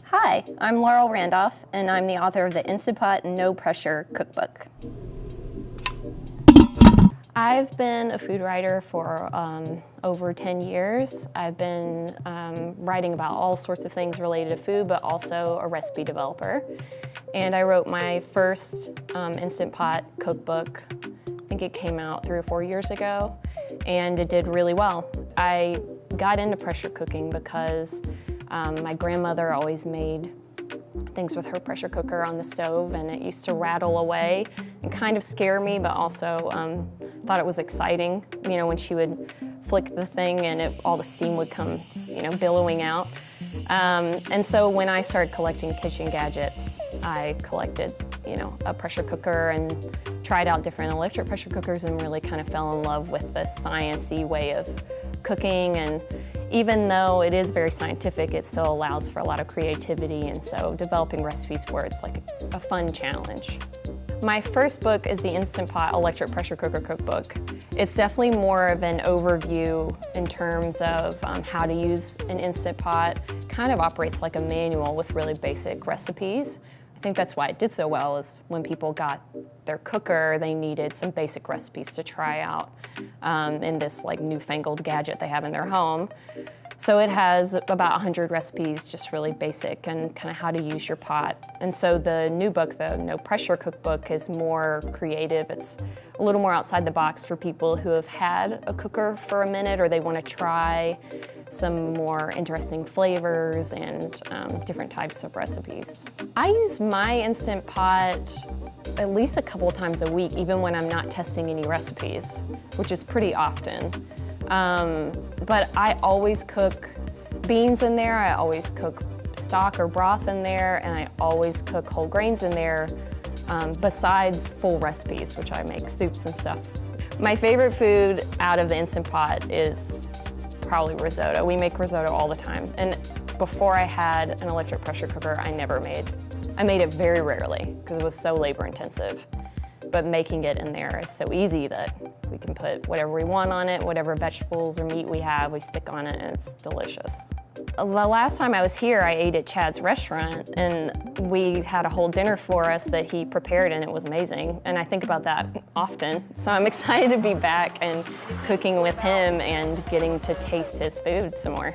Hi, I'm Laurel Randolph, and I'm the author of the Instant Pot No-Pressure Cookbook. I've been a food writer for over 10 years. I've been writing about all sorts of things related to food, but also a recipe developer. And I wrote my first Instant Pot cookbook. I think it came out 3 or 4 years ago, and it did really well. I got into pressure cooking because my grandmother always made things with her pressure cooker on the stove, and it used to rattle away and kind of scare me, but also thought it was exciting, you know, when she would flick the thing and all the steam would come, you know, billowing out. And so when I started collecting kitchen gadgets, I collected, you know, a pressure cooker and tried out different electric pressure cookers and really kind of fell in love with the sciencey way of cooking. And even though it is very scientific, it still allows for a lot of creativity, and so developing recipes for it's like a fun challenge. My first book is the Instant Pot Electric Pressure Cooker Cookbook. It's definitely more of an overview in terms of how to use an Instant Pot. It kind of operates like a manual with really basic recipes. I think that's why it did so well, is when people got their cooker, they needed some basic recipes to try out in this like newfangled gadget they have in their home. So it has about 100 recipes, just really basic, and kind of how to use your pot. And so the new book, the No Pressure Cookbook, is more creative. It's a little more outside the box for people who have had a cooker for a minute, or they want to try some more interesting flavors and different types of recipes. I use my Instant Pot at least a couple times a week, even when I'm not testing any recipes, which is pretty often. But I always cook beans in there, I always cook stock or broth in there, and I always cook whole grains in there, besides full recipes, which I make soups and stuff. My favorite food out of the Instant Pot is probably risotto. We make risotto all the time. And before I had an electric pressure cooker, I made it very rarely because it was so labor intensive. But making it in there is so easy that we can put whatever we want on it, whatever vegetables or meat we have, we stick on it, and it's delicious. The last time I was here, I ate at Chad's restaurant, and we had a whole dinner for us that he prepared, and it was amazing. And I think about that often. So I'm excited to be back and cooking with him and getting to taste his food some more.